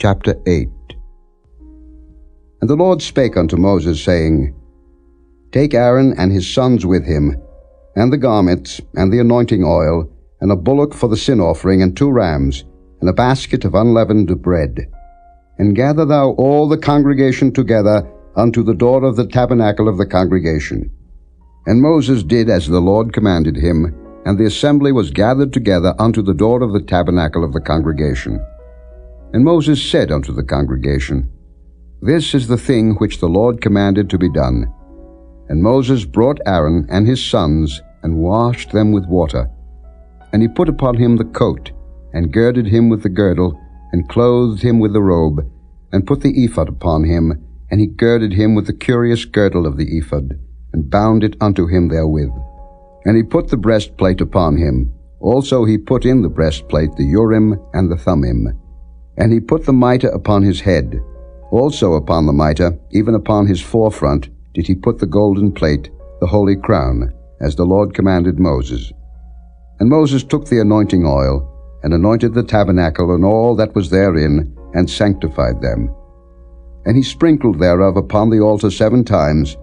Chapter 8. And the Lord spake unto Moses, saying, Take Aaron and his sons with him, and the garments, and the anointing oil, and a bullock for the sin offering, and 2 rams, and a basket of unleavened bread. And gather thou all the congregation together unto the door of the tabernacle of the congregation. And Moses did as the Lord commanded him, and the assembly was gathered together unto the door of the tabernacle of the congregation. And Moses said unto the congregation, This is the thing which the Lord commanded to be done. And Moses brought Aaron and his sons, and washed them with water. And he put upon him the coat, and girded him with the girdle, and clothed him with the robe, and put the ephod upon him, and he girded him with the curious girdle of the ephod, and bound it unto him therewith. And he put the breastplate upon him. Also he put in the breastplate the Urim and the Thummim. And he put the mitre upon his head. Also upon the mitre, even upon his forefront, did he put the golden plate, the holy crown, as the Lord commanded Moses. And Moses took the anointing oil, and anointed the tabernacle and all that was therein, and sanctified them. And he sprinkled thereof upon the altar 7 times,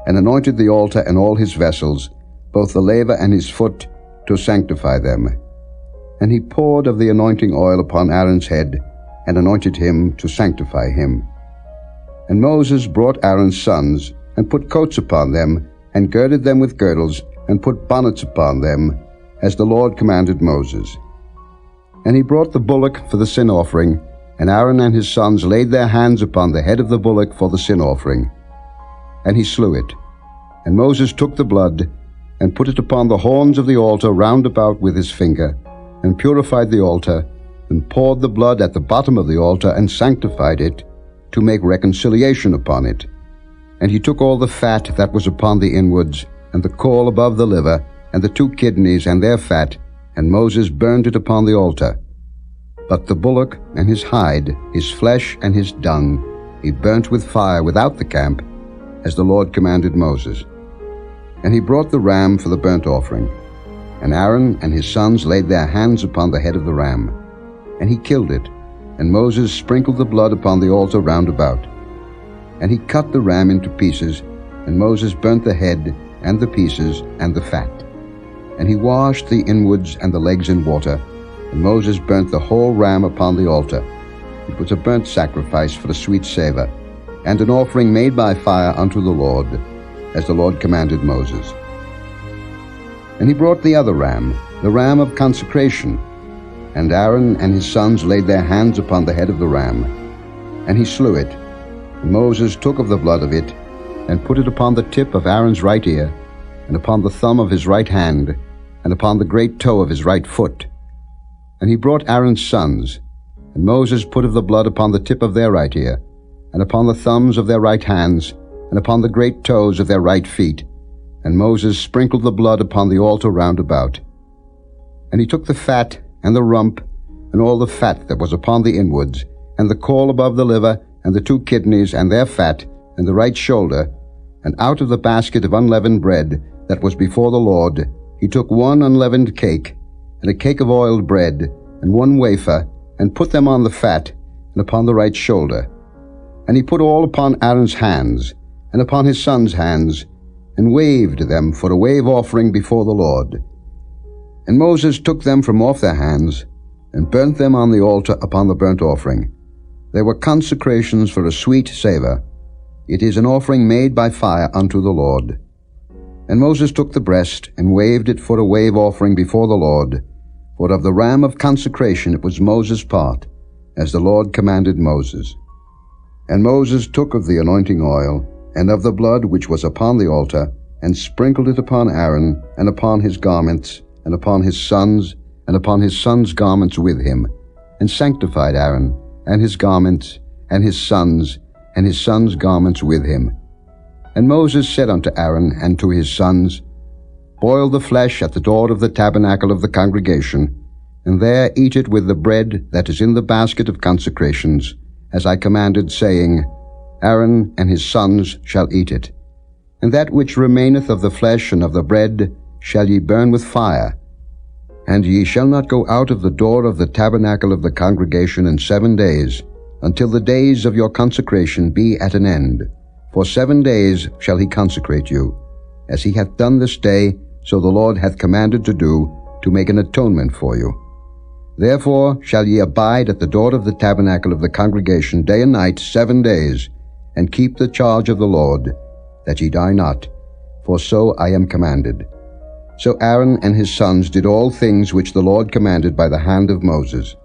and anointed the altar and all his vessels, both the laver and his foot, to sanctify them. And he poured of the anointing oil upon Aaron's head, and anointed him to sanctify him. And Moses brought Aaron's sons, and put coats upon them, and girded them with girdles, and put bonnets upon them, as the Lord commanded Moses. And he brought the bullock for the sin offering, and Aaron and his sons laid their hands upon the head of the bullock for the sin offering. And he slew it. And Moses took the blood, and put it upon the horns of the altar round about with his finger, and purified the altar, and poured the blood at the bottom of the altar, and sanctified it, to make reconciliation upon it. And he took all the fat that was upon the inwards, and the caul above the liver, and the 2 kidneys and their fat, and Moses burned it upon the altar. But the bullock and his hide, his flesh and his dung, he burnt with fire without the camp, as the Lord commanded Moses. And he brought the ram for the burnt offering. And Aaron and his sons laid their hands upon the head of the ram. And he killed it, and Moses sprinkled the blood upon the altar round about. And he cut the ram into pieces, and Moses burnt the head, and the pieces, and the fat. And he washed the inwards and the legs in water, and Moses burnt the whole ram upon the altar. It was a burnt sacrifice for a sweet savour, and an offering made by fire unto the Lord, as the Lord commanded Moses. And he brought the other ram, the ram of consecration, and Aaron and his sons laid their hands upon the head of the ram. And he slew it. And Moses took of the blood of it, and put it upon the tip of Aaron's right ear, and upon the thumb of his right hand, and upon the great toe of his right foot. And he brought Aaron's sons, and Moses put of the blood upon the tip of their right ear, and upon the thumbs of their right hands, and upon the great toes of their right feet. And Moses sprinkled the blood upon the altar round about. And he took the fat, and the rump, and all the fat that was upon the inwards, and the caul above the liver, and the 2 kidneys and their fat, and the right shoulder, and out of the basket of unleavened bread that was before the Lord, he took 1 unleavened cake, and a cake of oiled bread, and 1 wafer, and put them on the fat, and upon the right shoulder. And he put all upon Aaron's hands, and upon his sons' hands, and waved them for a wave offering before the Lord. And Moses took them from off their hands, and burnt them on the altar upon the burnt offering. They were consecrations for a sweet savour. It is an offering made by fire unto the Lord. And Moses took the breast, and waved it for a wave offering before the Lord. For of the ram of consecration it was Moses' part, as the Lord commanded Moses. And Moses took of the anointing oil, and of the blood which was upon the altar, and sprinkled it upon Aaron, and upon his garments, and upon his sons, and upon his sons' garments with him, and sanctified Aaron, and his garments, and his sons' garments with him. And Moses said unto Aaron and to his sons, Boil the flesh at the door of the tabernacle of the congregation, and there eat it with the bread that is in the basket of consecrations, as I commanded, saying, Aaron and his sons shall eat it. And that which remaineth of the flesh and of the bread shall ye burn with fire. And ye shall not go out of the door of the tabernacle of the congregation in 7 days, until the days of your consecration be at an end. For 7 days shall he consecrate you, as he hath done this day, so the Lord hath commanded to do, to make an atonement for you. Therefore shall ye abide at the door of the tabernacle of the congregation day and night 7 days, and keep the charge of the Lord, that ye die not, for so I am commanded. So Aaron and his sons did all things which the Lord commanded by the hand of Moses.